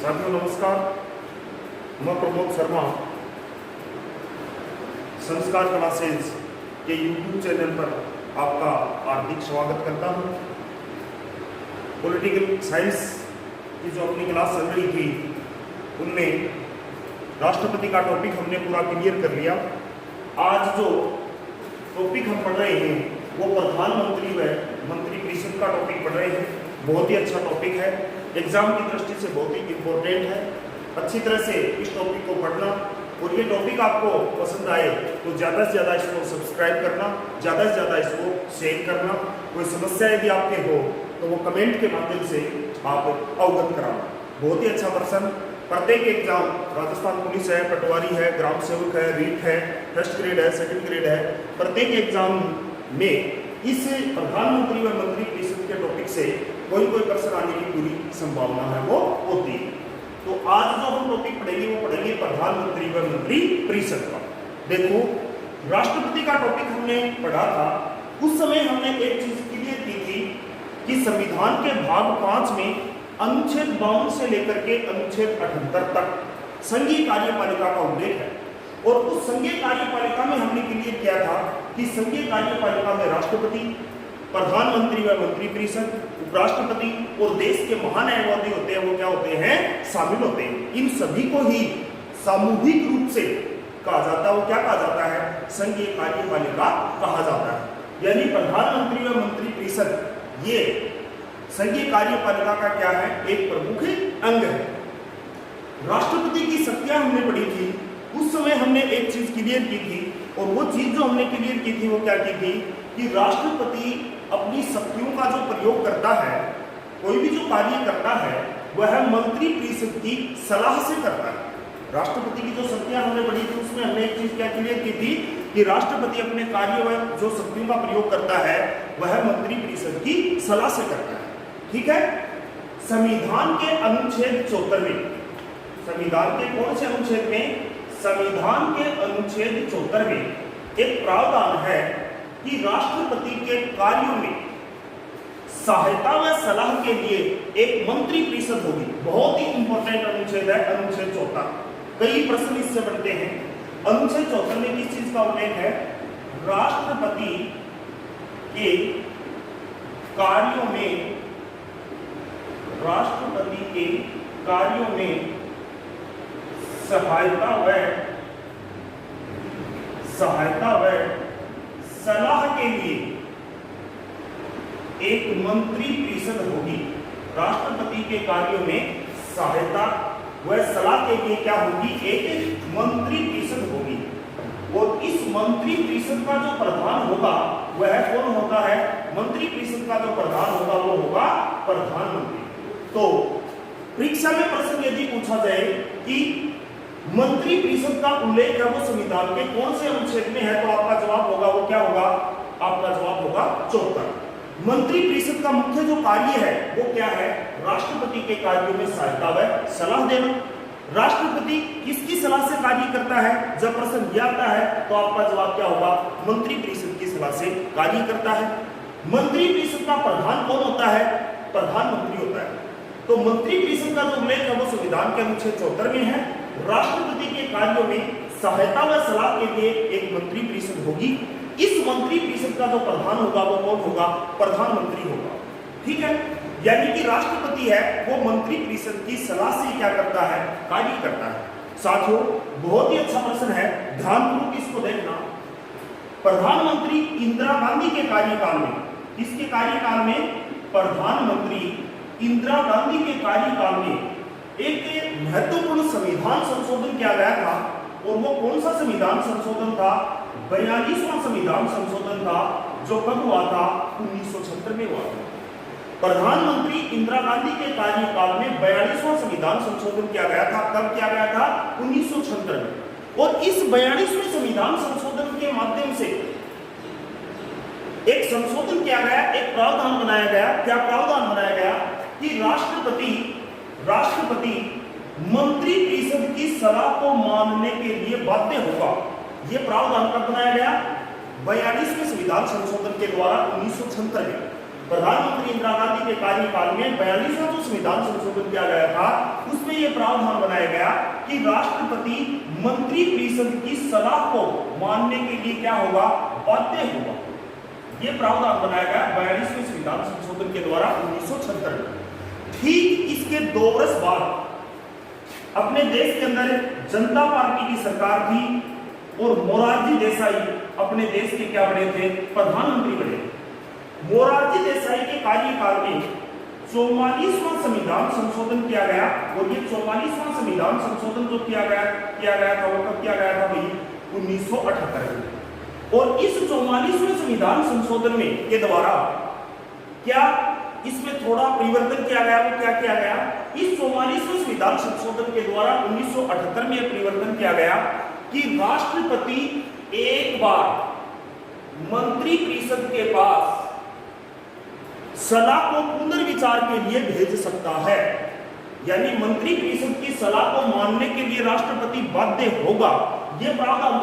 साथियों नमस्कार, मैं प्रमोद शर्मा संस्कार क्लासेज के यूट्यूब चैनल पर आपका हार्दिक स्वागत करता हूं। पॉलिटिकल साइंस की जो अपनी क्लास चल रही थी उनमें राष्ट्रपति का टॉपिक हमने पूरा क्लियर कर लिया। आज जो टॉपिक हम पढ़ रहे हैं वो प्रधानमंत्री व मंत्रिपरिषद का टॉपिक पढ़ रहे हैं। बहुत ही अच्छा टॉपिक है, एग्जाम की दृष्टि से बहुत ही इम्पोर्टेंट है। अच्छी तरह से इस टॉपिक को पढ़ना और ये टॉपिक आपको पसंद आए तो ज़्यादा से ज़्यादा इसको सब्सक्राइब करना, ज़्यादा से ज़्यादा इसको शेयर करना। कोई समस्या यदि आपके हो तो वो कमेंट के माध्यम से आप अवगत कराना। बहुत ही अच्छा प्रश्न, प्रत्येक एग्जाम राजस्थान पुलिस है, पटवारी है, ग्राम सेवक है, रीट है, फर्स्ट ग्रेड है, सेकंड ग्रेड है, प्रत्येक एग्जाम में इस प्रधानमंत्री व मंत्रिपरिषद के टॉपिक से कोई प्रश्न आने की पूरी संभावना है वो होती है। तो आज जो हम टॉपिक पढ़ेंगे वो पढ़ेंगे प्रधानमंत्री व मंत्रिपरिषद का। देखो, राष्ट्रपति का टॉपिक हमने पढ़ा था, उस समय हमने एक चीज क्लियर की थी कि संविधान के भाग 5 में अनुच्छेद 52 से लेकर के अनुच्छेद 78 तक संघीय कार्यपालिका का उल्लेख है। और उस संघीय कार्यपालिका में हमने क्लियर किया था कि संघीय कार्यपालिका में राष्ट्रपति, प्रधानमंत्री व मंत्रिपरिषद, उपराष्ट्रपति और देश के महान्यायवादी होते हैं, वो क्या होते हैं, शामिल होते हैं। इन सभी को ही सामूहिक रूप से कहा जाता है, वो क्या कहा जाता है, संघीय कार्यपालिका कहा जाता है। यानी प्रधानमंत्री व मंत्रिपरिषद ये संघीय कार्यपालिका का क्या है, एक प्रमुख अंग है। राष्ट्रपति की शक्तियां हमने पढ़ी थी, उस समय हमने एक चीज क्लियर की थी और वो चीज जो हमने क्लियर की थी वो क्या की थी कि राष्ट्रपति अपनी शक्तियों का जो प्रयोग करता है, कोई भी जो कार्य करता है वह मंत्रिपरिषद की सलाह से करता है। राष्ट्रपति की जो शक्तियां हमने पढ़ी थी उसमें हमने एक चीज क्या क्लियर की थी कि राष्ट्रपति अपने कार्य व जो शक्तियों का प्रयोग करता है वह मंत्रिपरिषद की सलाह से करता है। ठीक है। संविधान के अनुच्छेद 74 संविधान के कौन से अनुच्छेद में, संविधान के अनुच्छेद 74 में एक प्रावधान है कि राष्ट्रपति के कार्यों में सहायता व सलाह के लिए एक मंत्रिपरिषद होगी। बहुत ही इंपॉर्टेंट अनुच्छेद है अनुच्छेद 74। कई प्रश्न इससे बनते हैं। अनुच्छेद 74 में किस चीज का उल्लेख है, राष्ट्रपति के कार्यों में, राष्ट्रपति के कार्यों में सहायता व सलाह के लिए एक मंत्रिपरिषद होगी। राष्ट्रपति के कार्यों में सहायता व सलाह के लिए क्या होगी, एक मंत्रिपरिषद होगी। और इस मंत्रिपरिषद का जो प्रधान होगा वह कौन होता है, मंत्रिपरिषद का जो प्रधान होगा वो होगा प्रधानमंत्री। तो परीक्षा में प्रश्न यदि पूछा जाए कि मंत्रिपरिषद का उल्लेख है वो संविधान के कौन से अनुच्छेद में है, तो आपका जवाब होगा वो क्या होगा, आपका जवाब होगा 74। मंत्रिपरिषद का मुख्य जो कार्य है वो क्या है, राष्ट्रपति के कार्यों में सहायता व सलाह देना। राष्ट्रपति किसकी सलाह से कार्य करता है, जब प्रश्न यह आता है तो आपका जवाब क्या होगा, मंत्रिपरिषद की सलाह से कार्य करता है। मंत्रिपरिषद का प्रधान कौन होता है, प्रधानमंत्री होता है। तो मंत्रिपरिषद का जो उल्लेख है वो संविधान के अनुच्छेद 74 में है। राष्ट्रपति के कार्यों में सहायता व सलाह के लिए एक मंत्रिपरिषद होगी। इस मंत्रिपरिषद का जो प्रधान होगा वो कौन होगा, प्रधानमंत्री होगा। ठीक है। यानी कि राष्ट्रपति है वो मंत्रिपरिषद की सलाह से क्या करता है, कार्य करता है। साथियों, बहुत ही अच्छा प्रश्न है, ध्यानपूर्वक इसको देखना। प्रधानमंत्री इंदिरा गांधी के कार्यकाल में, किसके कार्यकाल में, प्रधानमंत्री इंदिरा गांधी के कार्यकाल में एक महत्वपूर्ण संविधान संशोधन किया गया था। और वो कौन सा संविधान संशोधन था, 42वां संविधान संशोधन था, जो कब हुआ था, 1976 में हुआ था। प्रधानमंत्री इंदिरा गांधी के कार्यकाल में 42वां संविधान संशोधन किया गया था। कब किया गया था, 1976 में। और इस 42वें संविधान संशोधन के माध्यम से एक संशोधन किया गया, एक प्रावधान बनाया गया। क्या प्रावधान बनाया गया कि राष्ट्रपति मंत्रिपरिषद की सलाह को मानने के लिए बाध्य होगा। यह प्रावधान कब बनाया गया, 42वें संविधान संशोधन के द्वारा 1976 में। प्रधानमंत्री इंदिरा गांधी के कार्यकाल में 42वां जो संविधान संशोधन किया गया था उसमें यह प्रावधान बनाया गया कि राष्ट्रपति मंत्री परिषद की सलाह को मानने के लिए क्या होगा, बाध्य होगा। यह प्रावधान बनाया गया 42वें संविधान संशोधन के द्वारा 1976 में। ठीक इसके 2 वर्ष बाद अपने देश के अंदर जनता पार्टी की सरकार थी और मोरारजी देसाई अपने देश के क्या बने थे, प्रधानमंत्री बने। मोरारजी देसाई के कार्यकाल में 44वां संविधान संशोधन किया गया और ये 44वां संविधान संशोधन जो किया गया था वो कब किया गया था भाई, 1978 में। और इस 44वें संविधान संशोधन में के द्वारा क्या इसमें थोड़ा परिवर्तन किया गया, वो क्या किया गया, इस 44वें संविधान संशोधन के द्वारा 1978 में परिवर्तन किया गया कि राष्ट्रपति एक बार मंत्री परिषद के पास सलाह को पुनर्विचार के लिए भेज सकता है। यानी मंत्री परिषद की सलाह को मानने के लिए राष्ट्रपति बाध्य होगा। यह प्रावधान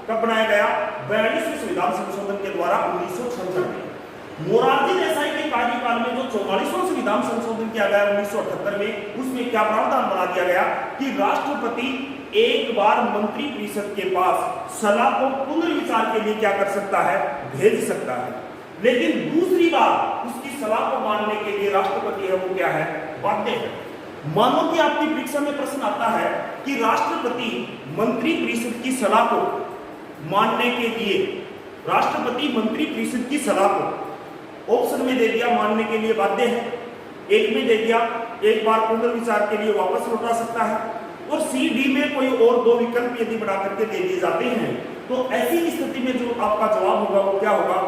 कब बनाया गया, 42वें संविधान संशोधन के द्वारा 1976 में। मोरारजी देसाई के कार्यकाल में जो 44वां संविधान संशोधन किया गया 1978 में, उसमें क्या प्रावधान बना दिया गया कि राष्ट्रपति एक बार मंत्री परिषद के पास सलाह को पुनर्विचार के लिए क्या कर सकता है, भेज सकता है। लेकिन दूसरी बार उसकी सलाह को मानने के लिए राष्ट्रपति है वो क्या है, बाध्य है। मानो कि आपकी परीक्षा में प्रश्न आता है कि राष्ट्रपति मंत्री परिषद की सलाह को मानने के लिए, राष्ट्रपति मंत्री परिषद की सलाह को ऑप्शन में दे दिया मानने के लिए बाध्य है, एक में दे दिया एक बार पुनर्विचार के लिए वापस लौटा सकता है, और सी डी में कोई और 2 विकल्प यदि बढ़ा करके दे दिए जाते हैं, तो ऐसी स्थिति में जो आपका जवाब होगा वो क्या होगा,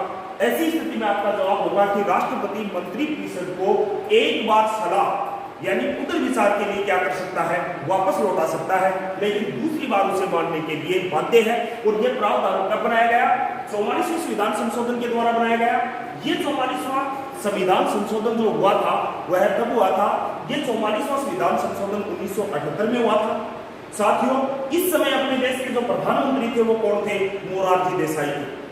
ऐसी स्थिति में आपका जवाब होगा कि राष्ट्रपति मंत्री परिषद को एक बार सलाह यानी पुनर्विचार के लिए क्या कर सकता है, वापस लौटा सकता है, लेकिन दूसरी बार उसे मानने के लिए बाध्य है। और यह प्रावधान कब बनाया गया, 44वें संविधान संशोधन के द्वारा बनाया गया। ये 44वां संविधान संशोधन जो हुआ था वह कब हुआ था, ये 44वां संविधान संशोधन 1978 में हुआ था। साथियों, इस समय अपने देश के जो प्रधानमंत्री थे वो कौन थे, मोरारजी देसाई थे।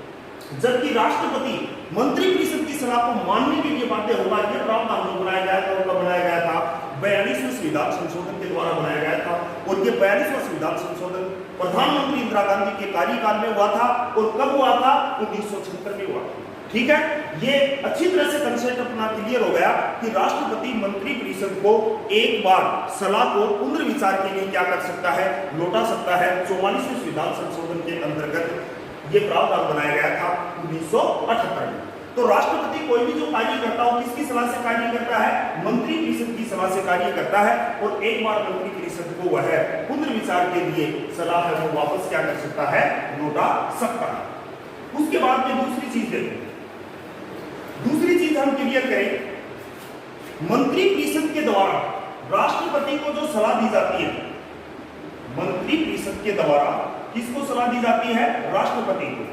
जबकि राष्ट्रपति मंत्री परिषद की सलाह को मानने के लिए बाध्य होगा। यह प्रावधान जो बनाया गया था वो बनाया गया था 42वें संविधान संशोधन के द्वारा बनाया गया था। और ये 42वां संविधान संशोधन प्रधानमंत्री इंदिरा गांधी के कार्यकाल में हुआ था। और कब हुआ था, 1976 में हुआ। ठीक है, ये अच्छी तरह से कंसेप्ट अपना क्लियर हो गया कि राष्ट्रपति मंत्री परिषद को एक बार सलाह को पुनर्विचार के लिए क्या कर सकता है, लौटा सकता है। 44वें संविधान संशोधन के अंतर्गत ये प्रावधान बनाया गया था 1978 में। तो राष्ट्रपति कोई भी जो कार्य करता हो किसकी सलाह से कार्य करता है, मंत्री परिषद की सलाह से कार्य करता है। और एक बार मंत्री परिषद को वह पुनर्विचार के लिए सलाह है वो वापस क्या कर सकता है, लौटा सकता है। उसके बाद में दूसरी चीज देखो, दूसरी चीज हम क्लियर करें, मंत्री परिषद के द्वारा राष्ट्रपति को जो सलाह दी जाती है, मंत्री परिषद के द्वारा किसको सलाह दी जाती है, राष्ट्रपति को।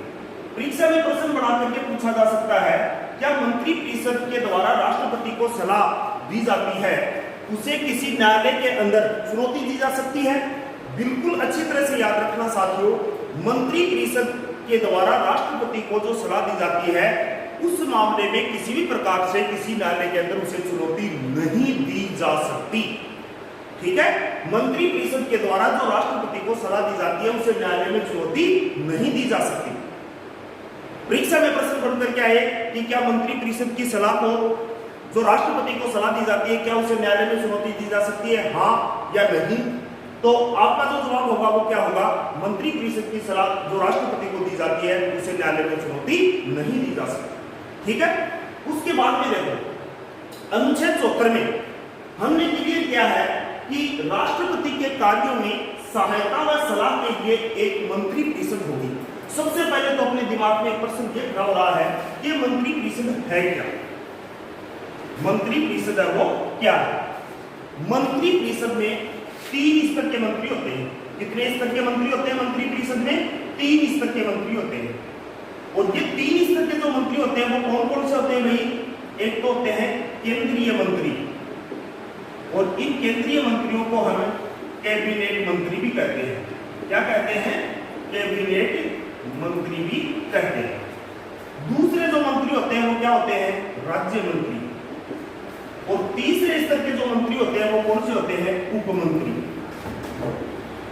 परीक्षा में प्रश्न बना करके पूछा जा सकता है, क्या मंत्री परिषद के द्वारा राष्ट्रपति को सलाह दी जाती है उसे किसी न्यायालय के अंदर चुनौती दी जा सकती है? बिल्कुल अच्छी तरह से याद रखना साथियों, मंत्री परिषद के द्वारा राष्ट्रपति को जो सलाह दी जाती है उस मामले में किसी भी प्रकार से किसी न्यायालय के अंदर उसे चुनौती नहीं दी जा सकती। ठीक है, मंत्री परिषद के द्वारा जो राष्ट्रपति को सलाह दी जाती है उसे न्यायालय में चुनौती नहीं दी जा सकती। परीक्षा में प्रश्न बनकर क्या है कि क्या मंत्री परिषद की सलाह को, जो राष्ट्रपति को सलाह दी जाती है, क्या उसे न्यायालय में चुनौती दी जा सकती है, हाँ या नहीं? तो आपका जो जवाब होगा वो क्या होगा, मंत्री परिषद की सलाह जो राष्ट्रपति को दी जाती है उसे न्यायालय में चुनौती नहीं दी जा सकती। ठीक है, उसके बाद में देखो अनुच्छेद 74 में हमने क्लियर किया है कि राष्ट्रपति के कार्यों में सहायता व सलाह के लिए एक मंत्री परिषद होगी। सबसे पहले तो अपने दिमाग में एक प्रश्न ये खड़ा हो रहा है कि मंत्री परिषद है क्या, मंत्री परिषद है वो क्या है? मंत्री परिषद में 3 स्तर के मंत्री होते हैं। कितने स्तर के मंत्री होते हैं मंत्री परिषद में? 3 स्तर के मंत्री होते हैं। और ये 3 स्तर के जो मंत्री होते हैं वो कौन कौन से होते हैं भाई? एक तो होते हैं केंद्रीय मंत्री, और इन केंद्रीय मंत्रियों को हम कैबिनेट मंत्री भी कहते हैं। क्या कहते हैं? कैबिनेट मंत्री भी कहते हैं। दूसरे जो मंत्री होते हैं वो क्या होते हैं? राज्य मंत्री। और तीसरे स्तर के जो मंत्री होते हैं वो कौन से होते हैं? उपमंत्री।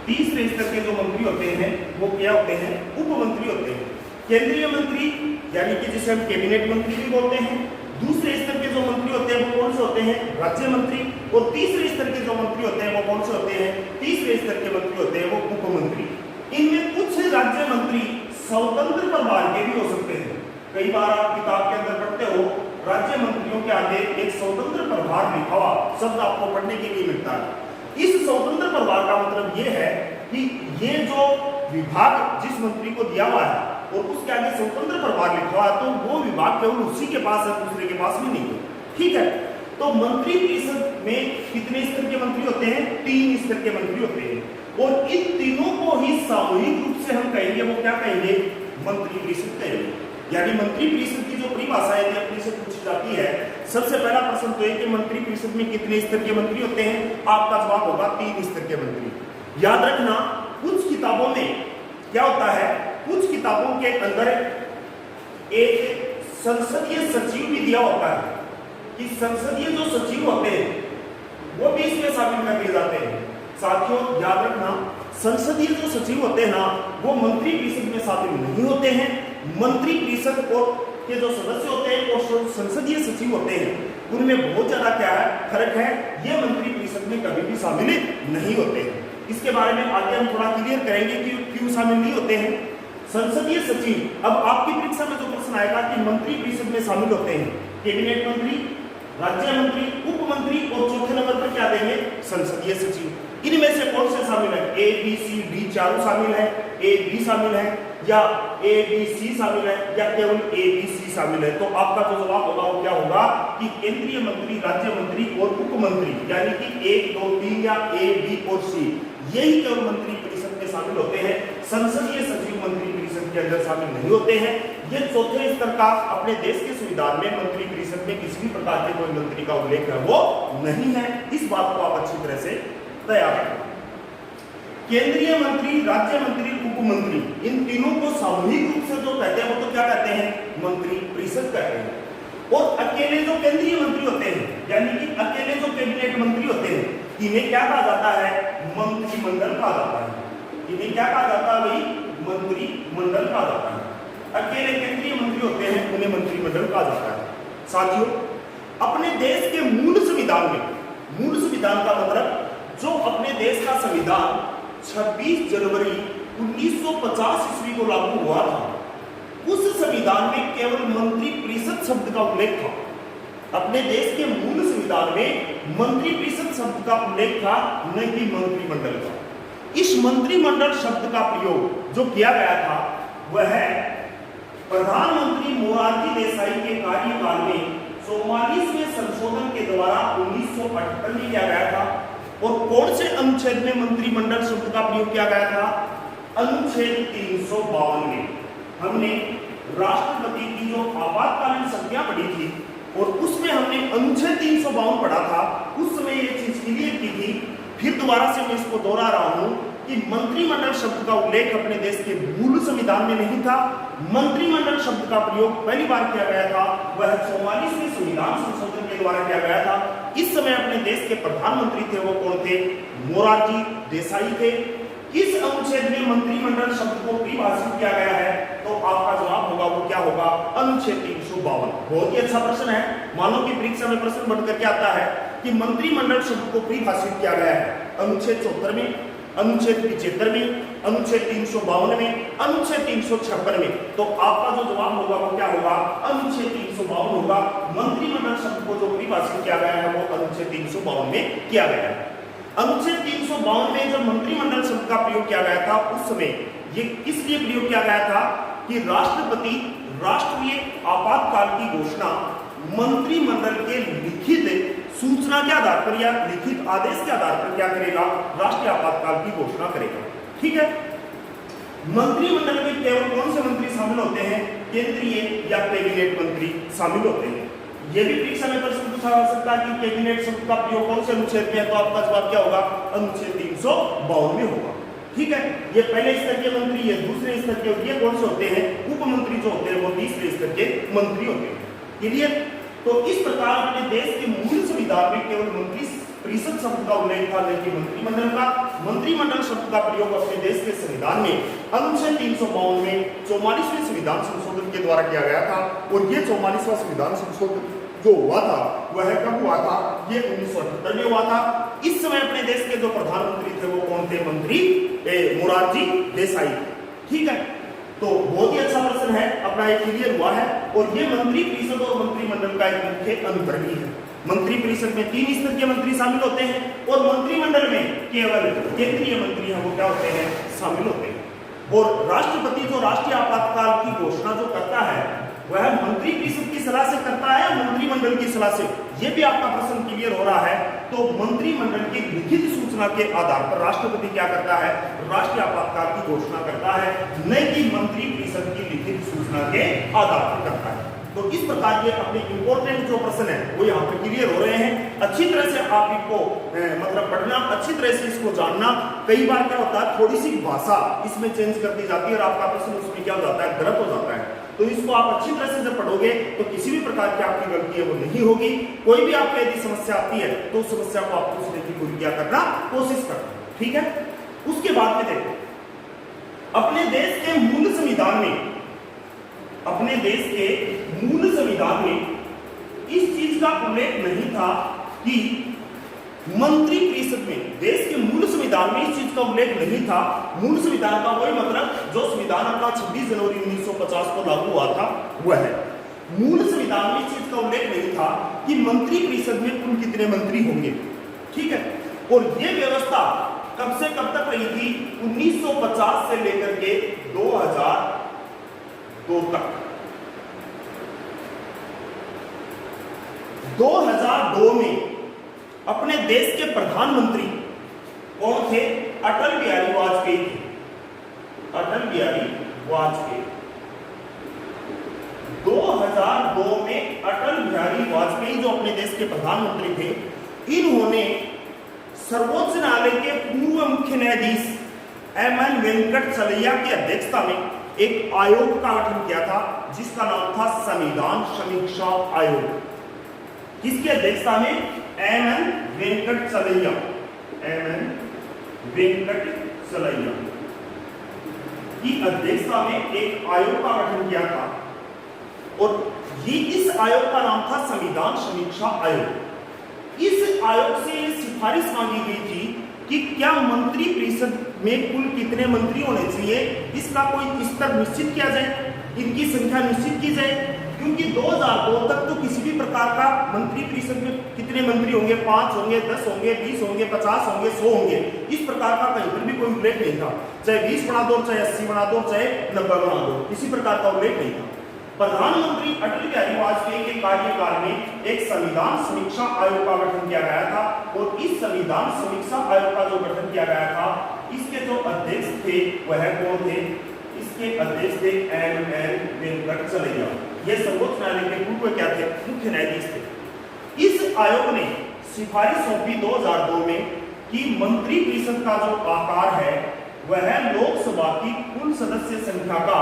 तीसरे स्तर के जो मंत्री होते हैं वो क्या होते हैं? उपमंत्री होते हैं। केंद्रीय मंत्री यानी कि जिसे हम कैबिनेट मंत्री भी बोलते हैं। दूसरे स्तर के जो मंत्री होते हैं वो कौन से होते हैं? राज्य मंत्री। और तीसरे स्तर के जो मंत्री होते हैं वो कौन से होते हैं? तीसरे स्तर के मंत्री होते हैं वो उपमंत्री। इनमें कुछ राज्य मंत्री स्वतंत्र प्रभार के भी हो सकते हैं। कई बार आप किताब के अंदर पढ़ते हो राज्य मंत्रियों के आगे एक स्वतंत्र प्रभार लिखा हुआ शब्द आपको पढ़ने के लिए मिलता है। इस स्वतंत्र प्रभार का मतलब ये है कि ये जो विभाग जिस मंत्री को दिया हुआ है और उसके आगे स्वतंत्र प्रभार लिखा हुआ है तो वो विभाग केवल उसी के पास है, दूसरे के पास भी नहीं है। ठीक है, तो मंत्री परिषद में कितने स्तर के मंत्री होते हैं? 3 स्तर के मंत्री होते हैं। और इन तीनों को ही सामूहिक रूप से हम कहेंगे, वो क्या कहेंगे? मंत्री परिषद कहेंगे। यानी मंत्री परिषद की जो परिभाषा है अपने से पूछी जाती है, सबसे पहला प्रश्न तो है कि मंत्री परिषद में कितने स्तर के मंत्री होते हैं? आपका जवाब होगा 3 स्तर के मंत्री। याद रखना, कुछ किताबों में क्या होता है, कुछ किताबों के अंदर एक संसदीय सचिव भी दिया होता है कि संसदीय जो सचिव होते हैं वो भी इसमें शामिल कर दिए जाते हैं। साथियों याद रखना, संसदीय जो सचिव होते हैं ना वो मंत्री परिषद में शामिल नहीं होते हैं। मंत्री परिषद के जो सदस्य होते हैं और संसदीय सचिव होते हैं उनमें बहुत ज्यादा क्या है फर्क है, ये मंत्री परिषद में कभी भी शामिल नहीं होते हैं। इसके बारे में आगे हम थोड़ा क्लियर करेंगे कि क्यों शामिल नहीं होते हैं। संसदीय सचिव, अब आपकी परीक्षा में जो प्रश्न आएगा कि मंत्री परिषद में शामिल होते हैं कैबिनेट मंत्री, राज्य मंत्री, उप मंत्री और चौथे नंबर पर क्या देंगे? संसदीय सचिव। इनमें से कौन से शामिल है? ए बी सी डी चारों शामिल है, ए बी शामिल है या ए बी सी शामिल है या केवल ए बी सी शामिल है? तो आपका जो जवाब होगा वो क्या होगा कि केंद्रीय मंत्री, राज्य मंत्री और उप मंत्री यानी कि 1 2 3 या ए बी और सी यही केवल मंत्री परिषद में शामिल होते हैं। संसदीय सचिव मंत्री परिषद के अंदर शामिल नहीं होते हैं। ये चौथे स्तर का अपने देश के संविधान में मंत्री परिषद में किसी भी प्रकार के कोई मंत्री का उल्लेख है वो नहीं है। इस बात को आप अच्छी तरह से तैयार रखें। केंद्रीय मंत्री, राज्य मंत्री, उप मंत्री इन तीनों को सामूहिक रूप से जो कहते हैं वो तो क्या कहते हैं? मंत्री परिषद कहते हैं। और अकेले जो केंद्रीय मंत्री होते हैं यानी कि अकेले जो कैबिनेट मंत्री होते हैं इन्हें क्या कहा जाता है? मंत्रिमंडल कहा जाता है। इन्हें क्या कहा जाता है भाई? मंत्रिमंडल कहा जाता है। अकेले केंद्रीय मंत्री होते हैं उन्हें मंत्रिमंडल कहा जाता है। साथियों, अपने देश के मूल संविधान में, मूल संविधान का मतलब जो अपने देश का संविधान 26 जनवरी 1950 ईस्वी को लागू हुआ था, उस संविधान में केवल मंत्री परिषद शब्द का उल्लेख था। अपने देश के मूल संविधान में मंत्री परिषद शब्द का उल्लेख था, न कि मंत्रिमंडल का। इस मंत्रिमंडल शब्द का प्रयोग जो किया गया था वह प्रधानमंत्री मोरारजी देसाई के कार्यकाल में 44वें संशोधन के द्वारा 1978 में किया गया था। और कौन से अनुच्छेद में मंत्रिमंडल शब्द का प्रयोग किया गया था? अनुच्छेद 352 में। हमने राष्ट्रपति की जो आपातकालीन संज्ञा पढ़ी थी और उसमें हमने अनुच्छेद 352 पढ़ा था। उस समय ये चीज क्लियर की थी। फिर दोबारा से मैं इसको दोहरा रहा हूं कि मंत्रिमंडल शब्द का उल्लेख अपने देश के मूल संविधान में नहीं था। मंत्रिमंडल शब्द का प्रयोग पहली बार किया गया था वह 44वें संविधान संशोधन के द्वारा किया गया था। इस समय अपने देश के प्रधानमंत्री थे वो कौन थे? मोरारजी देसाई थे। किस अनुच्छेद में मंत्रिमंडल शब्द को परिभाषित किया गया है? तो आपका जवाब होगा वो क्या होगा? अनुच्छेद 352। बहुत ही अच्छा प्रश्न है। मानो कि परीक्षा में प्रश्न बन करके आता है कि मंत्रिमंडल शब्द को परिभाषित किया गया है अनुच्छेद 74 में, अनुच्छेद 75 में, अनुच्छेद 352 में, अनुच्छेद 356 में। तो आपका जो जवाब होगा वो क्या होगा? अनुच्छेद 352 होगा। मंत्रिमंडल शब्द को जो परिभाषित किया गया है वो अनुच्छेद 352 में किया गया है। अनुच्छेद 352 में जब मंत्रिमंडल शब्द का प्रयोग किया गया था उस समय ये किस लिए प्रयोग किया गया था कि राष्ट्रपति राष्ट्रीय आपातकाल की घोषणा मंत्रिमंडल के लिखित सूचना के आधार पर या लिखित आदेश के आधार पर क्या करेगा? राष्ट्रीय आपातकाल की घोषणा करेगा। ठीक है। मंत्रिमंडल में केवल कौन से मंत्री शामिल होते हैं? केंद्रीय या कैबिनेट मंत्री शामिल होते हैं। यह भी परीक्षा में प्रश्न पूछा जा सकता है कि कैबिनेट शब्द का प्रयोग कौन से अनुच्छेद में है? तो आपका जवाब क्या होगा? अनुच्छेद 352 में होगा। ठीक है। ये पहले स्तर के मंत्री, ये दूसरे स्तर के, ये कौन से होते हैं? उप मंत्री जो होते हैं वो तीसरे स्तर के मंत्री होते हैं। क्लियर? तो इस प्रकार अपने देश के मूल संविधान में केवल मंत्री परिषद शब्द का उल्लेख था, लेकिन मंत्रिमंडल शब्द का प्रयोग अपने देश के संविधान में अनुच्छेद 352 में 44वें संविधान संशोधन के द्वारा किया गया था। और ये 44वां संविधान संशोधन जो हुआ था वह कब हुआ था? ये 1978 में हुआ था। इस समय अपने देश के जो प्रधानमंत्री थे वो कौन थे? मंत्री मोरारजी देसाई। ठीक है, तो बहुत ही अच्छा प्रश्न है, अपना ये क्लियर हुआ है। और ये मंत्री परिषद और मंत्रिमंडल का एक मुख्य अंतर भी है। मंत्री परिषद में 3 स्तर के मंत्री शामिल होते हैं और मंत्रिमंडल में केवल केंद्रीय मंत्री हैं वो क्या होते हैं? शामिल होते हैं। और राष्ट्रपति जो राष्ट्रीय आपातकाल की घोषणा जो करता है वह मंत्री परिषद की सलाह से करता है, मंत्रिमंडल की सलाह से। यह भी आपका प्रश्न क्लियर हो रहा है। तो मंत्रिमंडल की लिखित सूचना के आधार पर राष्ट्रपति क्या करता है? राष्ट्रीय आपातकाल की घोषणा करता है, न कि मंत्री परिषद की लिखित सूचना के आधार पर करता है। तो इस प्रकार के अपने इंपॉर्टेंट जो प्रश्न है वो यहाँ पे क्लियर हो रहे हैं। अच्छी तरह से आप इनको मतलब पढ़ना, अच्छी तरह से इसको जानना। कई बार क्या होता है, थोड़ी सी भाषा इसमें चेंज कर दी जाती है और आपका प्रश्न उसमें क्या हो जाता है? गलत हो जाता है। तो इसको आप अच्छी तरह से जब पढ़ोगे तो किसी भी प्रकार की आपकी गलती है वो नहीं होगी। कोई भी आपको यदि समस्या आती है तो उस समस्या को आप पूछने की पूरी क्या करना? कोशिश करना। ठीक है, उसके बाद में देखो अपने देश के मूल संविधान में, अपने देश के मूल संविधान में इस चीज का उल्लेख नहीं था कि मंत्री परिषद में, देश के मूल संविधान में इस चीज का उल्लेख नहीं था। मूल संविधान का वही मतलब जो संविधान अपना 26 जनवरी 1950 को लागू हुआ था वह है। मूल संविधान में इस चीज का उल्लेख नहीं था कि मंत्री परिषद में कुल कितने मंत्री होंगे। ठीक है, और यह व्यवस्था कब से कब तक रही थी? 1950 से लेकर के 2002 तक। 2002 में अपने देश के प्रधानमंत्री कौन थे? अटल बिहारी वाजपेयी थे। अटल बिहारी वाजपेयी 2002 में अटल बिहारी वाजपेयी जो अपने देश के प्रधानमंत्री थे, इन्होंने सर्वोच्च न्यायालय के पूर्व मुख्य न्यायाधीश एमएन वेंकटचलैया की अध्यक्षता में एक आयोग का गठन किया था जिसका नाम था संविधान समीक्षा आयोग। किसकी अध्यक्षता में? एमएन वेंकटचलैया, एमएन वेंकटचलैया की अध्यक्षता में एक आयोग का गठन किया था और ये इस आयोग का नाम था संविधान समीक्षा आयोग। इस आयोग से ये सिफारिश मांगी गई थी कि क्या मंत्री परिषद में कुल कितने मंत्री होने चाहिए, इसका कोई स्तर निश्चित किया जाए, इनकी संख्या निश्चित की जाए। क्योंकि 2002 तक तो किसी भी प्रकार का मंत्री परिषद में कितने मंत्री होंगे? 5 होंगे, 10 होंगे, 20 होंगे, 50 होंगे, 100 होंगे, इस प्रकार का कहीं पर भी कोई उल्लेख नहीं था। चाहे 20 बना दो, चाहे 80 बना दो, चाहे 90 बना दो, किसी प्रकार का उल्लेख नहीं था। प्रधानमंत्री अटल बिहारी वाजपेयी के कार्यकाल में एक संविधान समीक्षा आयोग का गठन किया गया था और इस संविधान समीक्षा आयोग का जो गठन किया गया था, इसके जो अध्यक्ष थे वह कौन थे? इसके अध्यक्ष थे एमएन वेंकटचलैया। ये सर्वोच्च न्यायालय के पूर्व क्या थे? मुख्य न्यायाधीश थे। इस आयोग ने सिफारिश सौंपी 2002 में कि मंत्री परिषद का जो आकार है वह लोकसभा की कुल सदस्य संख्या का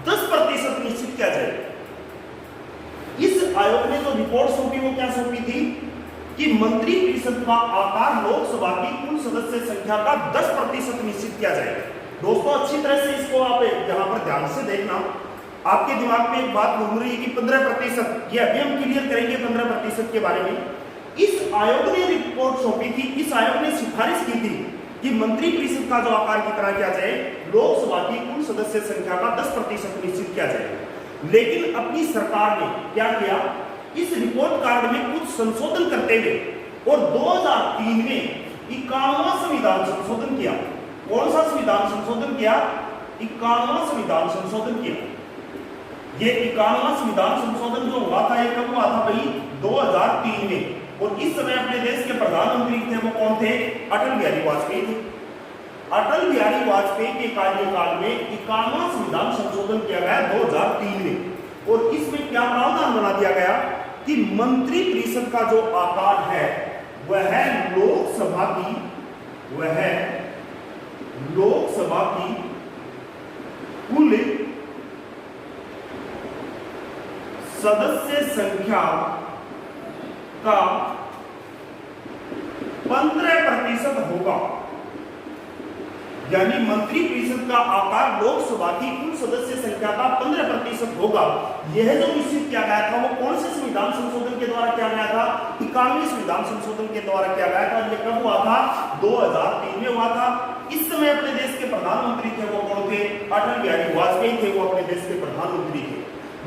10% निश्चित किया जाए। इस आयोग ने जो रिपोर्ट सौंपी वो क्या सौंपी थी कि मंत्री परिषद का आकार लोकसभा की कुल सदस्य संख्या का 10% निश्चित किया जाए। दोस्तों अच्छी तरह से इसको आप यहाँ पर ध्यान से देखना। आपके दिमाग में एक बात घूम रही है कि 15%, ये अभी हम क्लियर करेंगे 15% के बारे में। इस आयोग ने रिपोर्ट सौंपी थी, इस आयोग ने सिफारिश की थी कि मंत्री परिषद का जो आकार कितना किया जाए, लोकसभा की कुल सदस्य संख्या का 10% निश्चित किया जाए। लेकिन अपनी सरकार ने क्या किया? इस रिपोर्ट कार्ड में कुछ संशोधन करते हुए और 2003 में 51वां संविधान संशोधन किया। कौन सा संविधान संशोधन किया? 51वां संविधान संशोधन किया। ये 51वां संविधान संशोधन जो हुआ था ये कब हुआ था भाई? 2003 में। और इस समय अपने देश के प्रधानमंत्री थे वो कौन थे? अटल बिहारी वाजपेयी थे। अटल बिहारी वाजपेयी के कार्यकाल में 51वां संविधान संशोधन किया गया 2003 में। और इसमें क्या प्रावधान बना दिया गया कि मंत्री परिषद का जो आकार है वह लोकसभा की कुल सदस्य संख्या का 15% होगा, यानी मंत्रिपरिषद का आकार लोकसभा की कुल सदस्य संख्या का 15% होगा। यह जो निश्चित किया गया था वो कौन से संविधान संशोधन के द्वारा किया गया था? 91वें संविधान संशोधन के द्वारा किया गया था। यह कब हुआ था? 2003 में हुआ था। इस समय अपने देश के प्रधानमंत्री थे वो कौन थे? अटल बिहारी वाजपेयी थे, वो अपने देश के प्रधानमंत्री थे।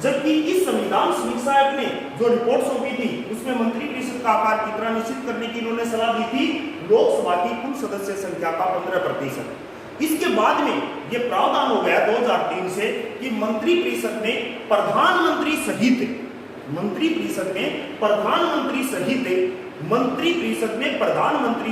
जबकि इस संविधान समीक्षा आयोग ने जो रिपोर्ट सौंपी थी उसमें मंत्रिपरिषद का आकार कितना निश्चित करने की इन्होंने सलाह दी थी? लोकसभा की कुल सदस्य संख्या का 15%। इसके बाद में यह प्रावधान हो गया 2003 से कि मंत्रिपरिषद में प्रधानमंत्री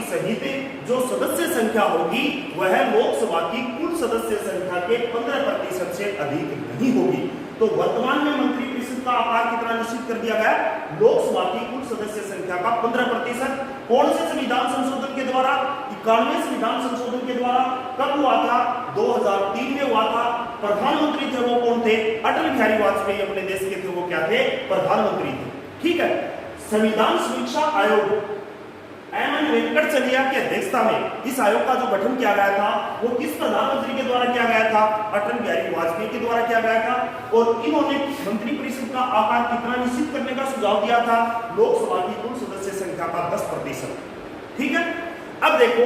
सहित जो सदस्य संख्या होगी वह लोकसभा की कुल सदस्य संख्या के 15% से अधिक नहीं होगी। तो वर्तमान में मंत्रिपरिषद का आकार कितना निश्चित कर दिया गया? लोकसभा की कुल सदस्य संख्या का 15%। कौन से संविधान संशोधन के द्वारा? 91वें संविधान संशोधन के द्वारा। कब हुआ था? 2003 में हुआ था। प्रधानमंत्री थे वो कौन थे? अटल बिहारी वाजपेयी अपने देश के थे, वो क्या थे? प्रधानमंत्री थे। ठीक है। संविधान समीक्षा आयोग एमएन वेंकटचलिया की अध्यक्षता में इस आयोग का जो गठन किया गया था वो किस प्रधानमंत्री के द्वारा किया गया था? अटल बिहारी वाजपेयी के द्वारा किया गया था। और इन्होंने मंत्रिपरिषद का आकार कितना निश्चित करने का सुझाव दिया था? लोकसभा की कुल सदस्य संख्या का 10%। ठीक है। अब देखो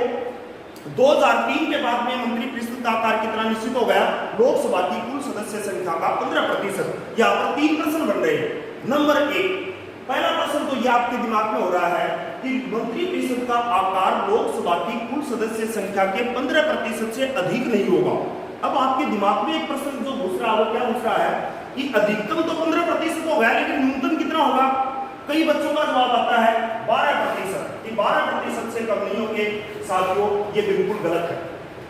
2003 के बाद में मंत्रिपरिषद का आकार कितना निश्चित हो गया? लोकसभा की कुल सदस्य संख्या का 15%। यहाँ पर 3 प्रश्न बन रहे हैं। नंबर 1, पहला प्रश्न तो ये आपके दिमाग में हो रहा है कि मंत्रिपरिषद का आकार लोकसभा की कुल सदस्य संख्या के 15% से अधिक नहीं होगा। अब आपके दिमाग में एक प्रश्न जो घुस रहा है वो क्या घुस रहा है कि अधिकतम तो 15% हो गया, लेकिन न्यूनतम कितना होगा? कई बच्चों का जवाब आता है 12%। 12% से कम नहीं होंगे। साथियों, ये बिल्कुल गलत है।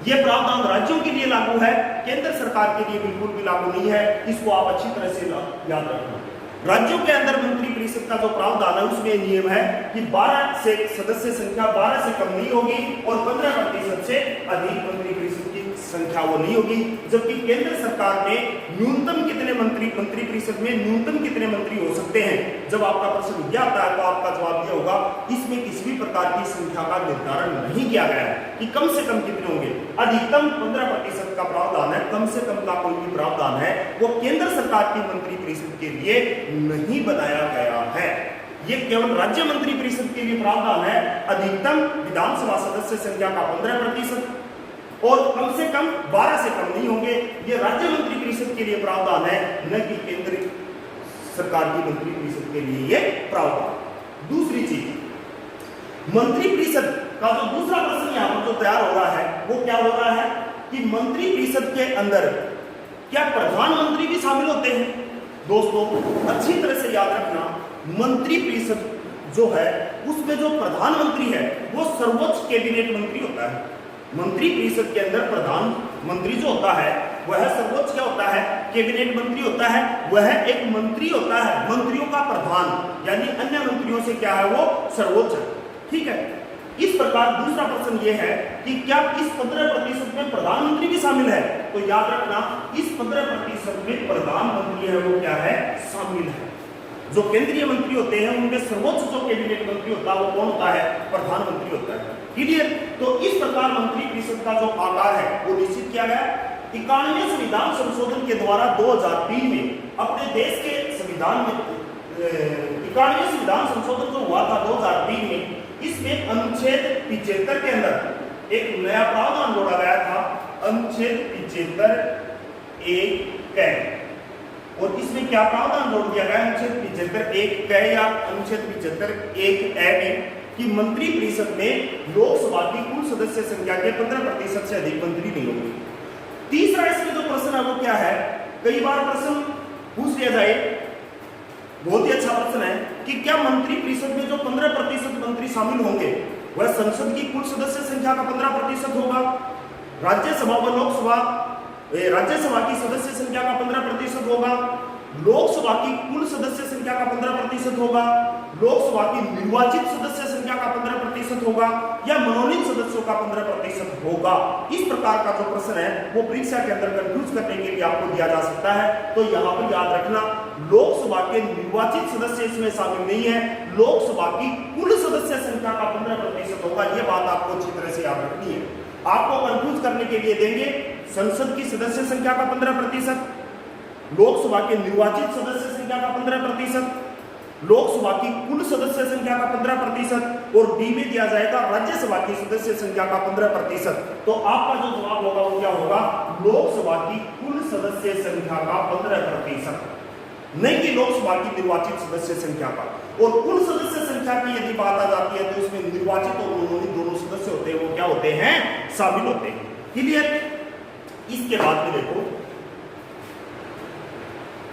ये प्रावधान राज्यों के लिए लागू है, केंद्र सरकार के लिए बिल्कुल भी लागू नहीं है। इसको आप अच्छी तरह से याद रखना। राज्यों के अंदर मंत्रिपरिषद का जो प्रावधान है उसमें नियम है कि 12 से सदस्य संख्या 12 से कम नहीं होगी और 15% से अधिक मंत्रिपरिषद की संख्या वो नहीं होगी। जबकि केंद्र सरकार में न्यूनतम कितने मंत्रिपरिषद में न्यूनतम कितने मंत्री हो सकते हैं? जब आपका प्रश्न यह आता है तो आपका जवाब यह होगा इसमें किसी भी प्रकार की संख्या का निर्धारण नहीं किया गया है कि कम से कम कितने होंगे। अधिकतम 15% का प्रावधान है, कम से कम का कोई भी प्रावधान है वो केंद्र सरकार की मंत्रिपरिषद के लिए नहीं बनाया गया है। ये केवल राज्य मंत्रिपरिषद के लिए प्रावधान है। अधिकतम विधानसभा सदस्य संख्या का 15% और कम से कम 12 से कम नहीं होंगे। ये राज्य मंत्रिपरिषद के लिए प्रावधान है, न कि केंद्र सरकार की मंत्रिपरिषद के लिए ये प्रावधान। दूसरी चीज, मंत्रिपरिषद का जो दूसरा प्रश्न यहाँ पर जो तैयार हो रहा है वो क्या हो रहा है कि मंत्रिपरिषद के अंदर क्या प्रधानमंत्री भी शामिल होते हैं? दोस्तों अच्छी तरह से याद रखना, मंत्रिपरिषद जो है उसमें जो प्रधानमंत्री है वो सर्वोच्च कैबिनेट मंत्री होता है। मंत्रिपरिषद के अंदर प्रधानमंत्री जो होता है वह सर्वोच्च क्या होता है? कैबिनेट मंत्री होता है। वह एक मंत्री होता है, मंत्रियों का प्रधान, यानी अन्य मंत्रियों से क्या है वो सर्वोच्च है। ठीक है। इस प्रकार दूसरा प्रश्न ये है कि क्या इस 15% में प्रधानमंत्री भी शामिल है? तो याद रखना इस 15% में प्रधानमंत्री है वो क्या है? शामिल है। जो केंद्रीय मंत्री होते हैं उनमें सर्वोच्च जो कैबिनेट मंत्री होता है वो कौन होता है? प्रधानमंत्री होता है। क्लियर? तो इस प्रकार मंत्रिपरिषद का जो आकार है वो निश्चित किया गया। 91वें संविधान संशोधन के द्वारा 2003 में अपने देश के संविधान में 91वें संविधान संशोधन जो हुआ था 2003 में, इसमें अनुच्छेद 75 के अंदर एक नया प्रावधान जोड़ा गया था, अनुच्छेद 75 एक कै। और इसमें क्या प्रावधान जोड़ दिया गया? अनुच्छेद 75 एक कै या अनुच्छेद 75 एक ए में कि मंत्रिपरिषद में लोकसभा की कुल सदस्य संख्या के 15% से अधिक मंत्री नहीं होंगे। तीसरा इसमें जो प्रश्न है वो क्या है? कई बार प्रश्न पूछ लिया जाए, बहुत ही अच्छा प्रश्न है कि क्या मंत्रिपरिषद में जो 15% मंत्री शामिल होंगे वह संसद की कुल सदस्य संख्या का 15% होगा? राज्यसभा व लोकसभा राज्यसभा की सदस्य संख्या का 15% होगा? लोकसभा की कुल सदस्य संख्या का 15% होगा? लोकसभा की निर्वाचित सदस्य संख्या संख्या का 15% होगा या मनोनीत सदस्यों का 15% होगा? इस प्रकार का जो प्रश्न है वो परीक्षा के अंदर कंफ्यूज करने के लिए आपको दिया जा सकता है। तो यहाँ पर याद रखना, लोकसभा के निर्वाचित सदस्य इसमें शामिल नहीं है, लोकसभा की कुल सदस्य संख्या का 15% होगा। ये बात आपको अच्छी तरह से याद रखनी है। आपको कंफ्यूज करने के लिए देंगे संसद की सदस्य संख्या का 15%, लोकसभा के निर्वाचित सदस्य संख्या का 15%, लोकसभा की कुल सदस्य संख्या का 15% और डी में दिया जाएगा राज्यसभा की सदस्य संख्या का 15%। तो आपका जो जवाब होगा वो क्या होगा? लोकसभा की कुल सदस्य संख्या का 15%, नहीं कि लोकसभा की निर्वाचित सदस्य संख्या का। और कुल सदस्य संख्या की यदि बात आ जाती है तो इसमें निर्वाचित और मनोनीत दोनों सदस्य होते हैं, वो क्या होते हैं? शामिल होते हैं। क्लियर? इसके बाद में देखो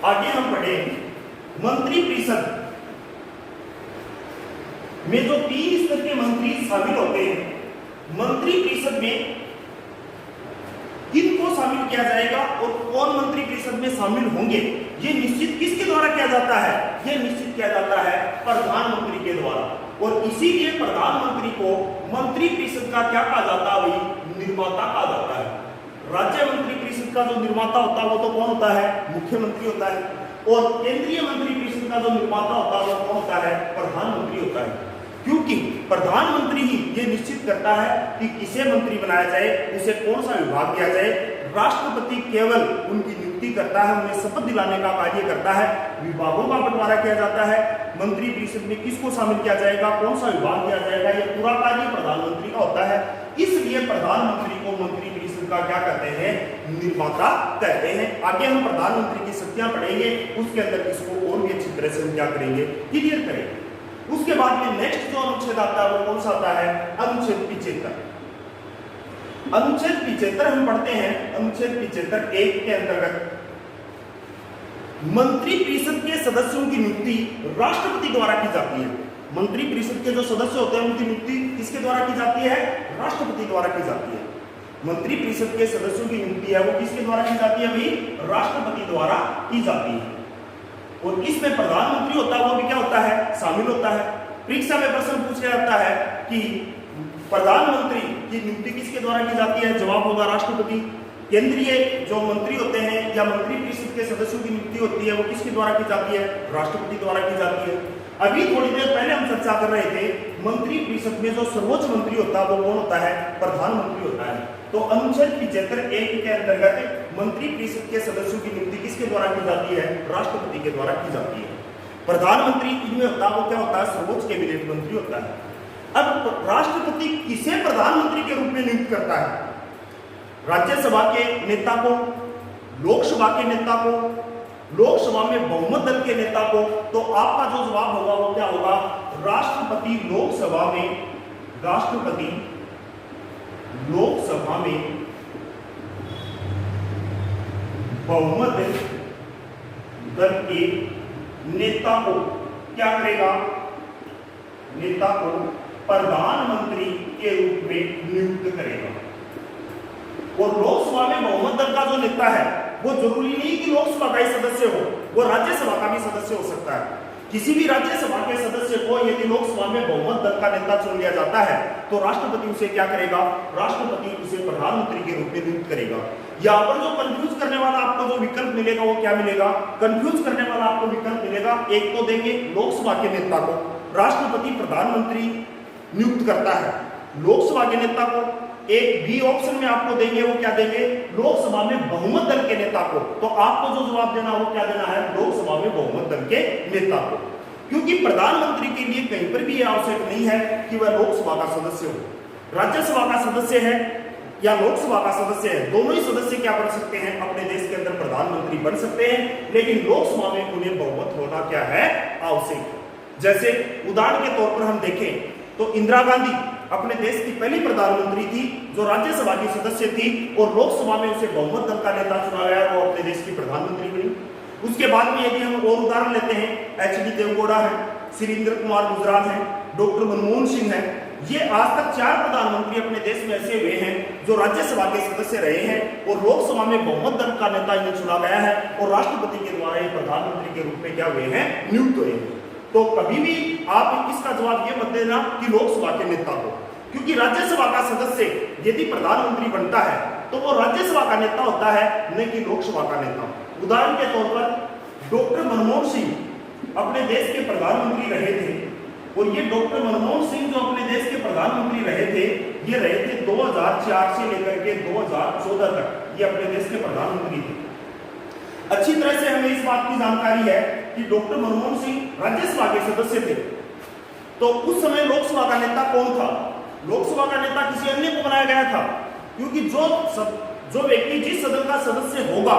आगे हम पढ़े मंत्री परिषद में जो 3 स्तर के मंत्री शामिल होते हैं, मंत्री परिषद में किनको शामिल किया जाएगा और कौन मंत्री परिषद में शामिल होंगे, ये निश्चित किसके द्वारा किया जाता है? ये निश्चित किया जाता है प्रधानमंत्री के द्वारा। और इसीलिए प्रधानमंत्री को मंत्री परिषद का क्या कहा जाता है? भाई निर्माता कहा जाता है। राज्य मंत्री परिषद का जो निर्माता होता है वो तो कौन होता है? मुख्यमंत्री होता है। और केंद्रीय मंत्री परिषद का जो निर्माता होता है वो कौन होता है? प्रधानमंत्री होता है। क्योंकि प्रधानमंत्री ही ये निश्चित करता है कि किसे मंत्री बनाया जाए, उसे कौन सा विभाग दिया जाए। राष्ट्रपति केवल उनकी नियुक्ति करता है, उन्हें शपथ दिलाने का कार्य करता है। विभागों का बंटवारा किया जाता है, मंत्री परिषद में किसको शामिल किया जाएगा, कौन सा विभाग दिया जाएगा, ये पूरा कार्य प्रधानमंत्री का होता है। इसलिए प्रधानमंत्री को मंत्री परिषद का क्या कहते हैं? निर्माता कहते हैं। आगे हम प्रधानमंत्री की शक्तियां पढ़ेंगे, उसके अंदर इसको और भी अच्छी तरह से हम क्या करेंगे? क्लियर करेंगे। उसके बाद में नेक्स्ट जो अनुच्छेद आता है वो कौन सा आता है? अनुच्छेद 75। अनुच्छेद 75 हम पढ़ते हैं। अनुच्छेद 75 1 के अंतर्गत मंत्री परिषद के सदस्यों की नियुक्ति राष्ट्रपति द्वारा की जाती है। मंत्री परिषद के जो सदस्य होते हैं उनकी नियुक्ति किसके द्वारा की जाती है? राष्ट्रपति द्वारा की जाती है। मंत्री परिषद के सदस्यों की नियुक्ति है वो किसके द्वारा की जाती है? भाई राष्ट्रपति द्वारा की जाती है। और इसमें प्रधानमंत्री होता है वो भी क्या होता है? शामिल होता है। परीक्षा में प्रश्न पूछा जाता है कि प्रधानमंत्री की नियुक्ति किसके द्वारा की जाती है? जवाब होगा राष्ट्रपति। केंद्रीय जो मंत्री होते हैं या मंत्री परिषद के सदस्यों की नियुक्ति होती है वो किसके द्वारा की जाती है? राष्ट्रपति द्वारा की जाती है। अभी थोड़ी देर पहले हम चर्चा कर रहे थे मंत्री परिषद में जो सर्वोच्च मंत्री होता है वो कौन होता है? प्रधानमंत्री होता है। तो अनुच्छेद 75 1 के अंतर्गत मंत्री परिषद के सदस्यों की नियुक्ति किसके द्वारा की जाती है? राष्ट्रपति के द्वारा की जाती है। प्रधानमंत्री इनमें होता है वो क्या होता है? सर्वोच्च कैबिनेट मंत्री होता है। अब राष्ट्रपति किसे प्रधानमंत्री के रूप में नियुक्त करता है? राज्यसभा के नेता को, लोकसभा के नेता को, लोकसभा में बहुमत दल के नेता को। तो आपका जो जवाब होगा वो क्या होगा? राष्ट्रपति लोकसभा में, राष्ट्रपति लोकसभा में बहुमत दल के नेता को क्या करेगा? नेता को प्रधानमंत्री के रूप में नियुक्त करेगा। और लोकसभा में बहुमत दल का जो नेता है वो जरूरी नहीं कि लोकसभा का ही सदस्य हो, वो राज्यसभा का भी सदस्य हो सकता है। किसी भी राज्यसभा के सदस्य को यदि लोकसभा में बहुमत दल का नेता चुन लिया जाता है तो राष्ट्रपति उसे क्या करेगा? राष्ट्रपति उसे प्रधानमंत्री के रूप में नियुक्त करेगा। यहाँ पर जो कंफ्यूज करने वाला आपको जो विकल्प मिलेगा वो क्या मिलेगा? कंफ्यूज करने वाला आपको विकल्प मिलेगा। एक तो देंगे लोकसभा के नेता को राष्ट्रपति प्रधानमंत्री नियुक्त करता है, लोकसभा के नेता को। एक बी ऑप्शन में आपको देंगे वो क्या देंगे? लोकसभा में बहुमत दल के नेता को। तो आपको जो जवाब देना वो क्या देना है? लोकसभा में बहुमत दल के नेता को। क्योंकि प्रधानमंत्री के लिए कहीं पर भी यह आवश्यक नहीं है कि वह लोकसभा का सदस्य हो, राज्यसभा का सदस्य है या लोकसभा का सदस्य है, दोनों ही सदस्य क्या बन सकते हैं? अपने देश के अंदर प्रधानमंत्री बन सकते हैं। लेकिन लोकसभा में उन्हें बहुमत होना क्या है? आवश्यक। जैसे उदाहरण के तौर पर हम देखें तो इंदिरा गांधी अपने देश की पहली प्रधानमंत्री थी जो राज्यसभा की सदस्य थी और लोकसभा में उसे बहुमत दल का नेता चुना गया, वो अपने देश की प्रधानमंत्री बनी। उसके बाद में यदि हम और उदाहरण लेते हैं, एच.डी. देवगौड़ा है, श्री इंद्र कुमार गुजराल है, डॉक्टर मनमोहन सिंह है। ये आज तक 4 प्रधानमंत्री अपने देश में ऐसे हुए हैं जो राज्यसभा के सदस्य रहे हैं और लोकसभा में बहुमत दल का नेता इन्हें चुना गया है और राष्ट्रपति के द्वारा ये प्रधानमंत्री के रूप में क्या हुए हैं? नियुक्त हुए हैं। तो कभी भी आप इसका जवाब ये मत देना कि लोकसभा के नेता को, क्योंकि राज्यसभा का सदस्य यदि प्रधानमंत्री बनता है तो वो राज्यसभा का नेता होता है, न कि लोकसभा का नेता। उदाहरण के तौर पर डॉक्टर मनमोहन सिंह अपने देश के प्रधानमंत्री रहे थे, और ये डॉक्टर मनमोहन सिंह जो अपने देश के प्रधानमंत्री रहे थे, ये रहे थे 2004 से लेकर के 2014 तक ये अपने देश के प्रधानमंत्री थे। अच्छी तरह से हमें इस बात की जानकारी है कि डॉक्टर मनमोहन सिंह राज्यसभा के सदस्य थे। तो उस समय लोकसभा का नेता कौन था? लोकसभा का नेता किसी अन्य को बनाया गया था, क्योंकि जो व्यक्ति जिस सदन का सदस्य होगा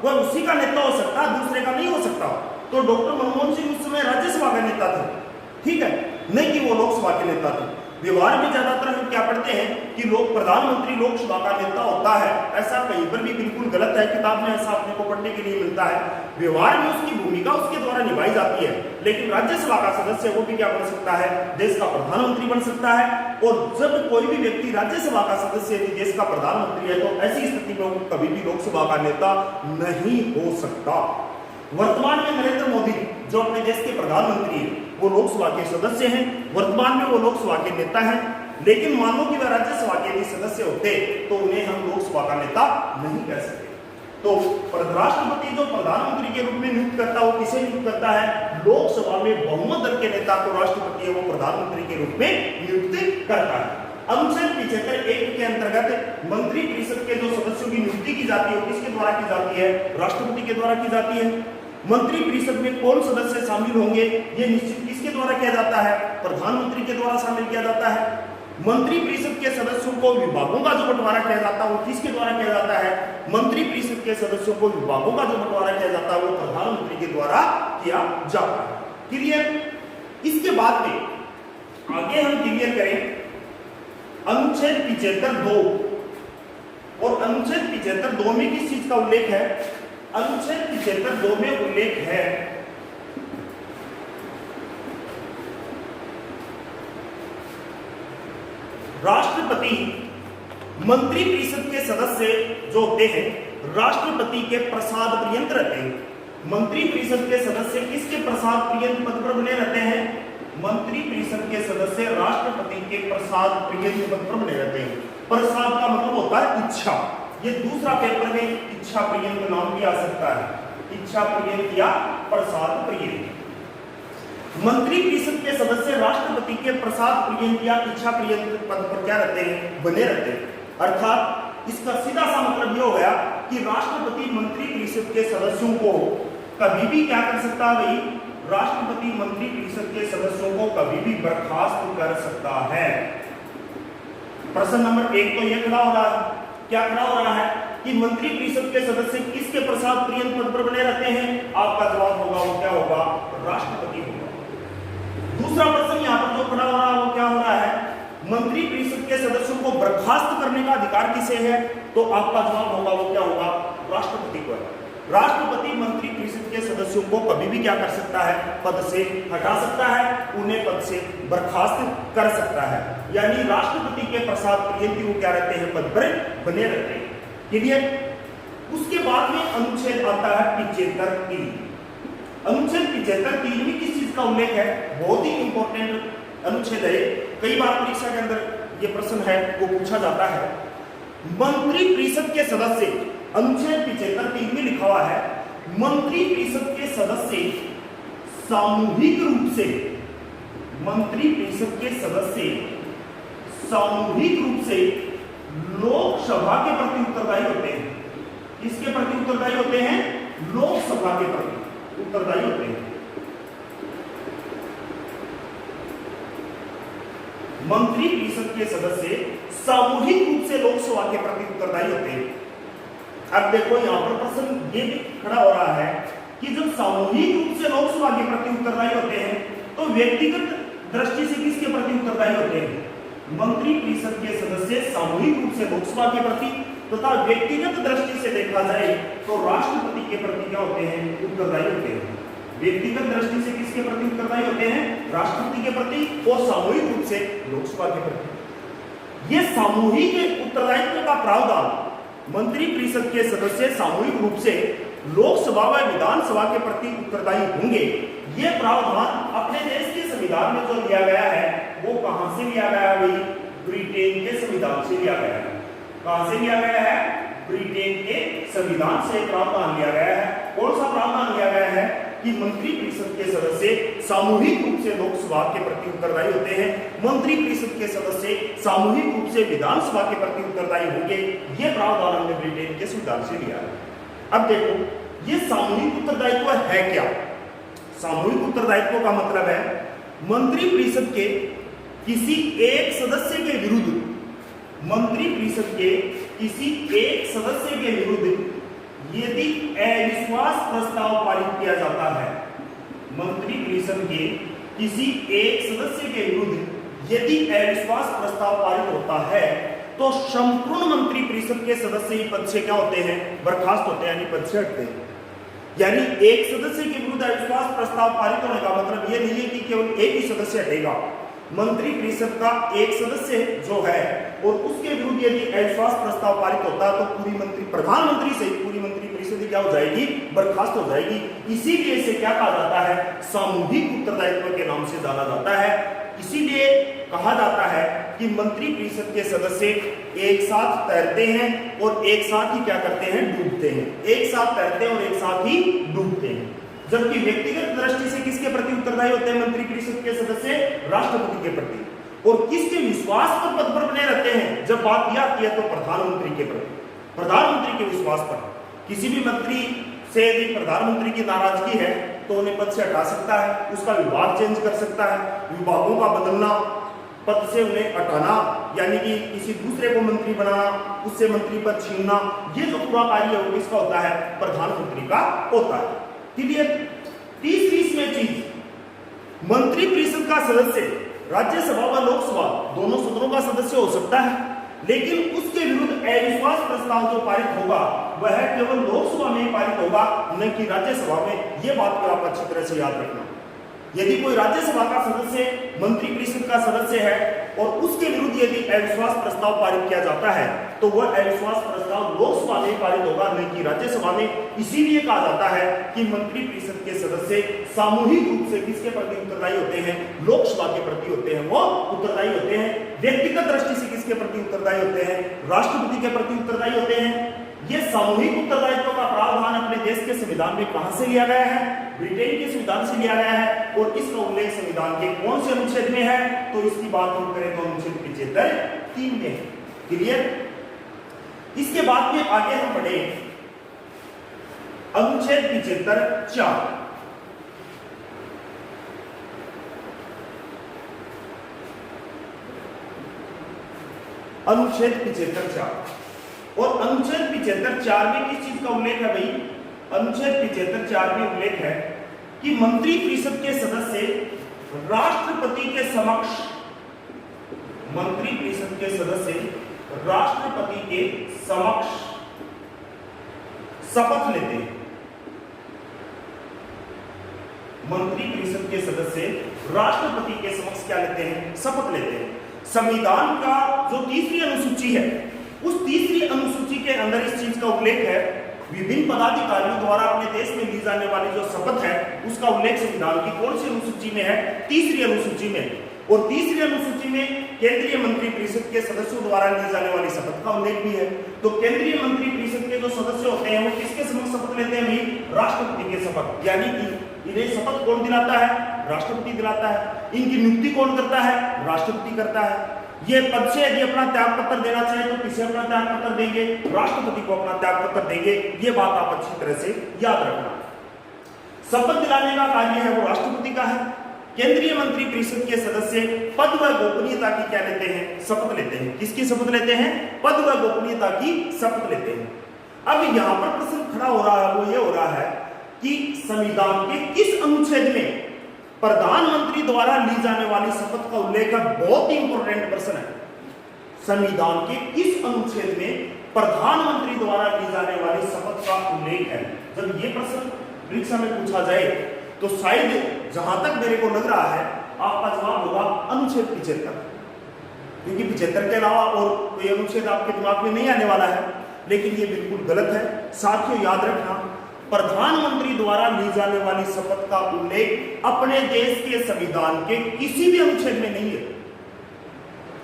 वह उसी का नेता हो सकता है, दूसरे का नहीं हो सकता। तो डॉक्टर मनमोहन सिंह उस समय राज्यसभा का नेता थे, ठीक है, नहीं कि वो लोकसभा के नेता थे। व्यवहार में ज्यादातर हम क्या पढ़ते हैं कि प्रधानमंत्री लोकसभा का नेता होता है, ऐसा कहीं पर भी बिल्कुल गलत है। किताब में ऐसा अपने को पढ़ने के लिए मिलता है। व्यवहार में उसकी भूमिका उसके द्वारा निभाई जाती है, लेकिन राज्यसभा का सदस्य वो भी क्या बन सकता है? देश का प्रधानमंत्री बन सकता है। और जब कोई भी व्यक्ति राज्यसभा का सदस्य यदि देश का प्रधानमंत्री है तो ऐसी स्थिति में वो कभी भी लोकसभा का नेता नहीं हो सकता। वर्तमान में नरेंद्र मोदी जो अपने देश के प्रधानमंत्री हैं, वो लोकसभा के सदस्य हैं, वर्तमान में वो लोकसभा के नेता हैं। लेकिन मान लो कि वह राज्यसभा के भी सदस्य होते तो उन्हें हम लोकसभा का नेता नहीं कह सकते। तो राष्ट्रपति जो प्रधानमंत्री के रूप में नियुक्त करता है, वो किसे नियुक्त करता है? लोकसभा में बहुमत दल के नेता को राष्ट्रपति है वो प्रधानमंत्री के रूप में नियुक्त करता है। अनुच्छेद 75(1) के अंतर्गत मंत्री परिषद के जो सदस्यों की नियुक्ति की जाती है, किसके द्वारा की जाती है? राष्ट्रपति के द्वारा की जाती है। मंत्री परिषद में कौन सदस्य शामिल होंगे, ये निश्चित किसके द्वारा किया जाता है? प्रधानमंत्री के द्वारा शामिल किया जाता है। मंत्री परिषद के सदस्यों को विभागों का जो बंटवारा किया जाता है वो किसके द्वारा किया जाता है? मंत्री परिषद के सदस्यों को विभागों का जो बंटवारा किया जाता है वो प्रधानमंत्री के द्वारा किया जाता है। क्लियर? इसके बाद में आगे हम क्लियर करें अनुच्छेद 75(2) और अनुच्छेद 75(2) में किस चीज का उल्लेख है? अनुच्छेद 75(2) में उल्लेख है राष्ट्रपति मंत्री परिषद के सदस्य जो होते हैं राष्ट्रपति के प्रसाद पर्यंत रहते हैं। मंत्री परिषद के सदस्य किसके प्रसाद पर्यंत पद पर बने रहते हैं? मंत्री परिषद के सदस्य राष्ट्रपति के प्रसाद पर्यंत पद पर बने रहते हैं। प्रसाद का मतलब होता है इच्छा। ये दूसरा पेपर में इच्छा पर्यंत नाम भी आ सकता है, इच्छा पर्यंत या प्रसाद पर्यंत। मंत्री परिषद के सदस्य राष्ट्रपति के प्रसाद पर्यंत या इच्छा पर्यंत पद पर क्या रहते हैं? बने रहते हैं। अर्थात इसका सीधा सा मतलब ये हो गया कि राष्ट्रपति मंत्री परिषद के सदस्यों को कभी भी क्या कर सकता है? भाई राष्ट्रपति मंत्री परिषद के सदस्यों को कभी भी बर्खास्त कर सकता है। प्रश्न नंबर 1 तो ये खड़ा हो रहा है, क्या खड़ा हो रहा है कि मंत्री परिषद के सदस्य किसके प्रसाद पर्यंत पद पर बने रहते हैं? आपका जवाब होगा वो क्या होगा? राष्ट्रपति होगा। दूसरा प्रश्न यहाँ पर जो खड़ा हो रहा है वो क्या हो रहा है? मंत्री परिषद के सदस्यों को बर्खास्त करने का अधिकार किसे है? तो आपका जवाब होगा वो क्या होगा? राष्ट्रपति को है। राष्ट्रपति मंत्री परिषद के सदस्यों को कभी भी क्या कर सकता है? पद से हटा सकता है, उन्हें पद से बर्खास्त कर सकता है। यानी राष्ट्रपति के प्रसाद पर्यंत वो क्या रहते हैं? पद पर बने रहते हैं। क्लियर? उसके बाद में अनुच्छेद आता है 75(3). अनुच्छेद 75(3) में किस चीज का उल्लेख है? बहुत ही इंपॉर्टेंट अनुच्छेद है। कई बार परीक्षा के अंदर ये प्रश्न है वो पूछा जाता है। मंत्री परिषद के सदस्य, अनुच्छेद 75(3) में लिखा हुआ है मंत्री परिषद के सदस्य सामूहिक रूप से, मंत्री परिषद के सदस्य सामूहिक रूप से लोकसभा के प्रति उत्तरदायी होते हैं। किसके प्रति उत्तरदायी होते हैं? लोकसभा के प्रति उत्तरदायी होते हैं। मंत्री परिषद के सदस्य सामूहिक रूप से लोकसभा के प्रति उत्तरदायी होते हैं। अब देखो यहाँ पर प्रश्न ये भी खड़ा हो रहा है कि जब सामूहिक रूप से लोकसभा के प्रति उत्तरदायी होते हैं तो व्यक्तिगत दृष्टि से किसके प्रति उत्तरदायी होते हैं? मंत्री परिषद के सदस्य सामूहिक रूप से लोकसभा के प्रति तथा व्यक्तिगत दृष्टि से देखा जाए तो राष्ट्रपति के प्रति क्या होते हैं? उत्तरदायी होते हैं। व्यक्तिगत दृष्टि से किसके प्रति उत्तरदायी होते हैं? राष्ट्रपति के प्रति, और सामूहिक रूप से लोकसभा के प्रति। ये सामूहिक उत्तरदायित्व का प्रावधान मंत्री परिषद के सदस्य सामूहिक रूप से लोकसभा व विधानसभा के प्रति उत्तरदायी होंगे ये प्रावधान अपने देश के संविधान में जो लिया गया है वो कहां से लिया गया है भाई? ब्रिटेन के संविधान से लिया गया है। कहां से लिया गया है? ब्रिटेन के संविधान से प्रावधान लिया गया है। कौन सा प्रावधान लिया गया है कि मंत्रिपरिषद के सदस्य सामूहिक रूप से लोकसभा के प्रति उत्तरदायी होते हैं, मंत्रिपरिषद के सदस्य सामूहिक रूप से विधानसभा के प्रति उत्तरदायी होंगे। ये प्रावधान हमने ब्रिटेन के संविधान से लिया है। अब देखो ये सामूहिक उत्तरदायित्व है क्या? सामूहिक उत्तरदायित्व का मतलब है मंत्रिपरिषद के किसी एक सदस्य के विरुद्ध, मंत्रिपरिषद के किसी एक सदस्य के विरुद्ध यदि अविश्वास प्रस्ताव पारित किया जाता है, मंत्रिपरिषद के किसी एक सदस्य के विरुद्ध यदि अविश्वास प्रस्ताव पारित होता है तो संपूर्ण मंत्रिपरिषद के सदस्य पद से क्या होते हैं? बर्खास्त होते हैं, यानी पद से हटते हैं। यानी एक सदस्य के विरुद्ध अविश्वास प्रस्ताव पारित होने का मतलब यह नहीं है कि केवल एक ही सदस्य हटेगा। मंत्रिपरिषद का एक सदस्य जो है और उसके विरुद्ध यदि अविश्वास प्रस्ताव पारित होता है तो पूरी प्रधानमंत्री से पूरी मंत्रिपरिषद क्या हो जाएगी? बर्खास्त हो जाएगी। इसीलिए इसे क्या कहा जाता है? सामूहिक उत्तरदायित्व के नाम से जाना जाता है। इसीलिए कहा जाता है कि मंत्रिपरिषद के सदस्य एक साथ तैरते हैं और एक साथ ही क्या करते हैं? डूबते हैं। एक साथ तैरते हैं और एक साथ ही डूबते हैं। जबकि व्यक्तिगत दृष्टि से किसके प्रति उत्तरदायी होते हैं मंत्रिपरिषद के सदस्य? राष्ट्रपति के प्रति। और किसके विश्वास पर पद पर बने रहते हैं? जब बात यह आती है तो प्रधानमंत्री के प्रति, प्रधानमंत्री के विश्वास पर। किसी भी मंत्री से यदि प्रधानमंत्री की नाराजगी है तो उन्हें पद से हटा सकता है, उसका विभाग चेंज कर सकता है, विभागों का बदलना, पद से उन्हें हटाना, यानी कि किसी दूसरे को मंत्री बनाना, उससे मंत्री पद छीनना, ये जो पूरा कार्य है वो किसका होता है? प्रधानमंत्री का होता है। क्लियर? तीसरी इसमें चीज, मंत्रिपरिषद का सदस्य राज्यसभा व लोकसभा दोनों सदनों का सदस्य हो सकता है, लेकिन उसके विरुद्ध अविश्वास प्रस्ताव जो पारित होगा वह केवल लोकसभा में पारित होगा, न कि राज्यसभा में। यह बात को आप अच्छी तरह से याद रखना। यदि कोई राज्यसभा का सदस्य मंत्रिपरिषद का सदस्य है और उसके विरुद्ध यदि अविश्वास प्रस्ताव पारित किया जाता है तो वह अविश्वास प्रस्ताव लोकसभा में पारित होगा, नहीं कि राज्यसभा में। इसीलिए कहा जाता है कि मंत्रिपरिषद के सदस्य सामूहिक रूप से किसके प्रति उत्तरदायी होते हैं? लोकसभा के प्रति होते हैं, वो उत्तरदायी होते हैं। व्यक्तिगत दृष्टि से किसके प्रति उत्तरदायी होते हैं? राष्ट्रपति के प्रति उत्तरदायी होते हैं। ये सामूहिक उत्तरदायित्व का प्रावधान अपने देश के संविधान में कहां से लिया गया है? ब्रिटेन के संविधान से लिया गया है। और इसका उल्लेख संविधान के कौन से अनुच्छेद में है? तो इसकी बात हम करें तो अनुच्छेद 75(3) में है। क्लियर? इसके बाद में आगे हम पढ़े अनुच्छेद 75(4). अनुच्छेद 75(4) और अनुच्छेद 75(4) में किस चीज का उल्लेख है भाई? अनुच्छेद 75(4) में उल्लेख है कि मंत्रिपरिषद के सदस्य राष्ट्रपति के समक्ष, मंत्रिपरिषद के सदस्य राष्ट्रपति के समक्ष शपथ लेते हैं। मंत्रिपरिषद के सदस्य राष्ट्रपति के समक्ष क्या लेते हैं? शपथ लेते हैं। संविधान का जो तीसरी अनुसूची है उस तीसरी अनुसूची के अंदर इस चीज का उल्लेख है, विभिन्न पदाधिकारियों द्वारा अपने देश में ली जाने वाली जो शपथ है उसका उल्लेख संविधान की कौन सी अनुसूची में है? तीसरी अनुसूची में। और तीसरी अनुसूची में केंद्रीय मंत्रिपरिषद के सदस्यों द्वारा ली जाने वाली शपथ का उल्लेख भी है। तो केंद्रीय मंत्रिपरिषद के जो सदस्य होते हैं वो किसके समक्ष शपथ लेते हैं भाई? राष्ट्रपति के शपथ। यानी कि इन्हें शपथ कौन दिलाता है? राष्ट्रपति दिलाता है। इनकी नियुक्ति कौन करता है? राष्ट्रपति करता है। ये पद से यदि अपना त्याग पत्र देना चाहे तो किसे अपना त्याग पत्र देंगे? राष्ट्रपति को अपना त्याग पत्र देंगे। ये बात आप अच्छी तरह से याद रखना। शपथ दिलाने का कार्य है वो राष्ट्रपति का है। केंद्रीय मंत्रिपरिषद के सदस्य पद व गोपनीयता की क्या लेते हैं? शपथ लेते हैं। किसकी शपथ लेते हैं? पद व गोपनीयता की शपथ लेते हैं। अब यहां पर प्रश्न खड़ा हो रहा है, वो ये हो रहा है कि संविधान के किस अनुच्छेद में प्रधानमंत्री द्वारा ली जाने वाली शपथ का उल्लेख है? बहुत ही इंपॉर्टेंट प्रश्न है। संविधान के किस अनुच्छेद में प्रधानमंत्री द्वारा ली जाने वाली शपथ का उल्लेख है? जब ये प्रश्न परीक्षा में पूछा जाए तो शायद जहां तक मेरे को लग रहा है आपका जवाब होगा अनुच्छेद 75, क्योंकि 75 के अलावा और कोई अनुच्छेद आपके दिमाग में नहीं आने वाला है। लेकिन ये बिल्कुल गलत है। साथियों याद रखना, प्रधानमंत्री द्वारा ली जाने वाली शपथ का उल्लेख अपने देश के संविधान के किसी भी अनुच्छेद में नहीं है।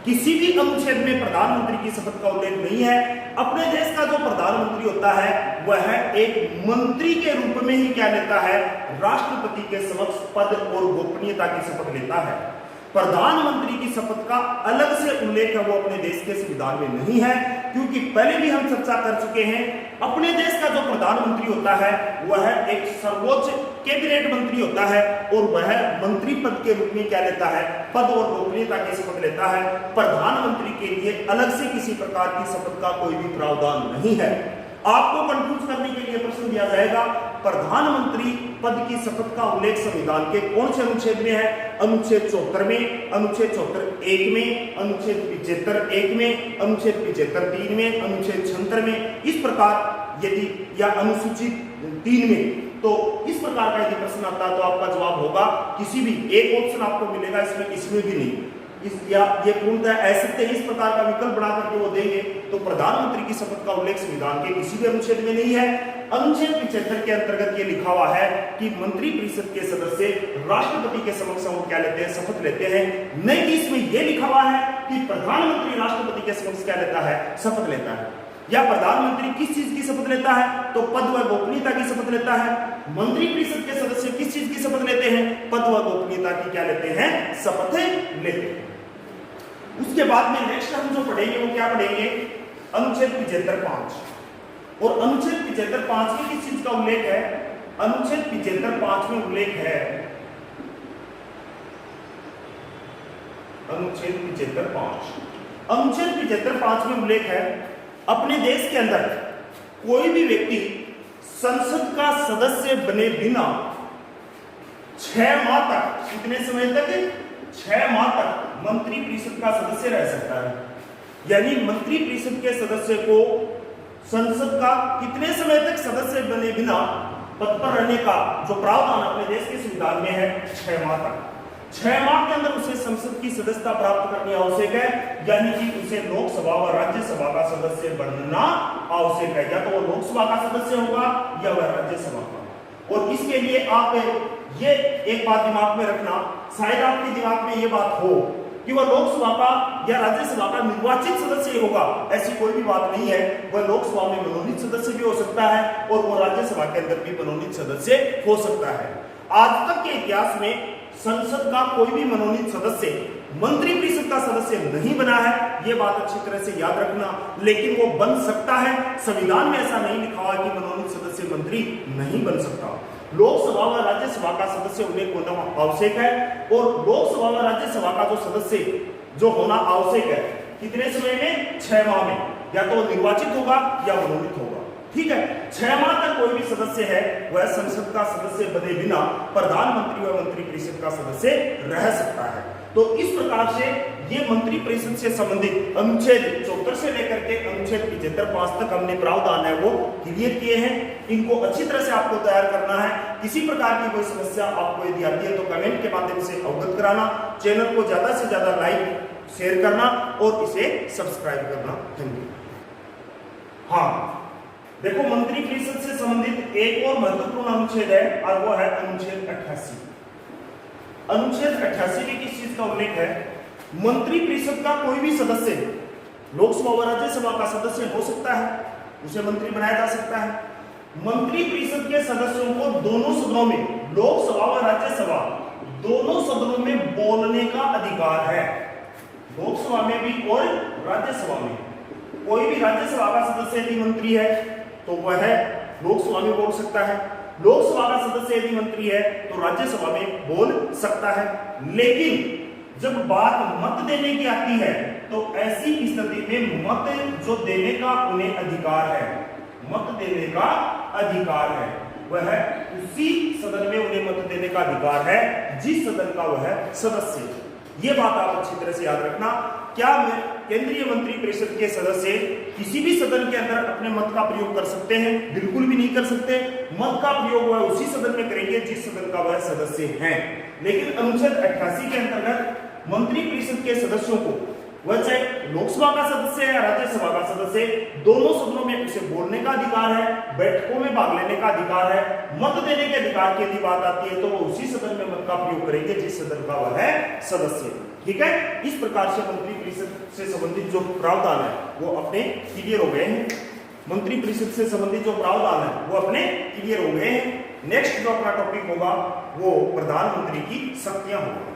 किसी भी अनुच्छेद में प्रधानमंत्री की शपथ का उल्लेख नहीं है। अपने देश का जो प्रधानमंत्री होता है वह एक मंत्री के रूप में ही क्या लेता है, राष्ट्रपति के समक्ष पद और गोपनीयता की शपथ लेता है। प्रधानमंत्री की शपथ का अलग से उल्लेख है वो अपने देश के संविधान में नहीं है, क्योंकि पहले भी हम चर्चा कर चुके हैं, अपने देश का जो प्रधानमंत्री होता है वह एक सर्वोच्च कैबिनेट मंत्री होता है और वह मंत्री पद के रूप में क्या लेता है, पद और गोपनीयता की शपथ लेता है। प्रधानमंत्री के लिए अलग से किसी प्रकार की शपथ का कोई भी प्रावधान नहीं है। आपको कंफ्यूज करने के लिए प्रश्न दिया जाएगा, प्रधानमंत्री पद की शपथ का उल्लेख संविधान के कौन से अनुच्छेद में है? अनुच्छेद 74 में, अनुच्छेद 74 1 में, अनुच्छेद 75 1 में, अनुच्छेद 75 3 में, अनुच्छेद 76 में। इस प्रकार यदि या अनुसूची 3 में, तो इस प्रकार का यदि प्रश्न आता है तो आपका जवाब होगा किसी भी एक ऑप्शन आपको मिलेगा, इसमें भी नहीं, या ये पूर्णतः ऐसे इस प्रकार का विकल्प बना करके वो देंगे। तो प्रधानमंत्री की शपथ का उल्लेख संविधान के किसी भी अनुच्छेद में नहीं है। अनुच्छेद 75 के अंतर्गत ये लिखा हुआ है कि मंत्रिपरिषद के सदस्य राष्ट्रपति के समक्ष वो क्या लेते हैं, शपथ लेते हैं। नहीं कि इसमें यह लिखा हुआ है कि प्रधानमंत्री राष्ट्रपति के समक्ष क्या लेता है, शपथ लेता है। या प्रधानमंत्री किस चीज की शपथ लेता है, तो पद व गोपनीयता की शपथ लेता है। मंत्रिपरिषद के सदस्य किस चीज की शपथ लेते हैं, पद व गोपनीयता की क्या लेते हैं, शपथ लेते हैं। उसके बाद में नेक्स्ट हम जो पढ़ेंगे वो क्या पढ़ेंगे, अनुच्छेद 75 5। और अनुच्छेद 75 5 में किस चीज का उल्लेख है, अनुच्छेद 75 5 में उल्लेख है, अनुच्छेद 75 5, अनुच्छेद 75 5 में उल्लेख है, अपने देश के अंदर कोई भी व्यक्ति संसद का सदस्य बने बिना 6 माह तक, कितने समय तक, 6 माह तक मंत्रिपरिषद का सदस्य रह सकता है। यानी मंत्रिपरिषद के सदस्य को संसद का कितने समय तक सदस्य बने बिना पद पर रहने का जो प्रावधान अपने देश के संविधान में है, 6 माह तक। 6 माह के अंदर उसे संसद की सदस्यता प्राप्त करनी आवश्यक है, यानी कि उसे लोकसभा व राज्यसभा का सदस्य बनना आवश्यक है। या तो वो लोकसभा का सदस्य होगा या वह राज्यसभा का। और इसके लिए आप ये एक बात दिमाग में रखना, शायद आपके दिमाग में ये बात हो कि वह लोकसभा का या राज्यसभा का निर्वाचित सदस्य होगा, ऐसी कोई भी बात नहीं है। वह लोकसभा में मनोनीत सदस्य भी हो सकता है और वह राज्यसभा के अंदर भी मनोनीत सदस्य हो सकता है। आज तक के इतिहास में संसद का कोई भी मनोनीत सदस्य मंत्रिपरिषद का सदस्य नहीं बना है, यह बात अच्छी तरह से याद रखना। लेकिन वो बन सकता है, संविधान में ऐसा नहीं लिखा हुआ कि मनोनीत सदस्य मंत्री नहीं बन सकता। लोकसभा व राज्यसभा का सदस्य उल्लेख होना आवश्यक है, और लोकसभा व राज्यसभा का जो सदस्य जो होना आवश्यक है, कितने समय में, 6 माह में। या तो निर्वाचित होगा या मनोनीत होगा, ठीक है। 6 माह तक कोई भी सदस्य है वह संसद का सदस्य बने बिना प्रधानमंत्री व मंत्रिपरिषद का सदस्य रह सकता है। तो इस प्रकार से ये मंत्रिपरिषद से संबंधित अनुच्छेद 74 से लेकर के अनुच्छेद 75 5 तक हमने प्रावधान है वो क्लियर किए हैं। इनको अच्छी तरह से आपको तैयार करना है। किसी प्रकार की कोई समस्या आपको यदि आती है तो कमेंट के माध्यम से अवगत कराना, चैनल को ज्यादा से ज्यादा लाइक शेयर करना और इसे सब्सक्राइब करना। धन्यवाद। हाँ, देखो मंत्रिपरिषद से संबंधित एक और महत्वपूर्ण अनुच्छेद है और वो है अनुच्छेद 88। अनुच्छेद 88 में किस चीज का उल्लेख है, मंत्रिपरिषद का कोई भी सदस्य लोकसभा व राज्यसभा का सदस्य हो सकता है, उसे मंत्री बनाया जा सकता है। मंत्रिपरिषद के सदस्यों को दोनों सदनों में, लोकसभा व राज्यसभा दोनों सदनों में बोलने का अधिकार है। लोकसभा में भी और राज्यसभा में। कोई भी राज्यसभा का सदस्य यदि मंत्री है तो वह लोकसभा में बोल सकता है, लोकसभा का सदस्य यदि मंत्री है तो राज्यसभा में बोल सकता है। लेकिन जब बात मत देने की आती है तो ऐसी स्थिति में मत जो देने का उन्हें अधिकार है, मत देने का अधिकार है, वह उसी सदन में उन्हें मत देने का अधिकार है जिस सदन का वह सदस्य है। यह बात आप अच्छी तरह से याद रखना। क्या केंद्रीय मंत्रिपरिषद के सदस्य किसी भी सदन के अंदर अपने मत का प्रयोग कर सकते हैं? बिल्कुल भी नहीं कर सकते। मत का प्रयोग वह उसी सदन में करेंगे जिस सदन का वह सदस्य है। लेकिन अनुच्छेद 88 के अंतर्गत मंत्रिपरिषद के सदस्यों को वह चाहे लोकसभा का सदस्य है या राज्यसभा का सदस्य है, दोनों सदनों में उसे बोलने का अधिकार है, बैठकों में भाग लेने का अधिकार है, मत देने के अधिकार की यदि बात आती है तो वो उसी सदन में मत का प्रयोग करेंगे जिस सदन का वह है सदस्य। ठीक है, इस प्रकार से मंत्रिपरिषद से संबंधित जो प्रावधान है वो अपने क्लियर हो गए हैं। मंत्रिपरिषद से संबंधित जो प्रावधान है वो अपने क्लियर हो गए हैं। नेक्स्ट जो अपना टॉपिक होगा वो प्रधानमंत्री की शक्तियां होगा।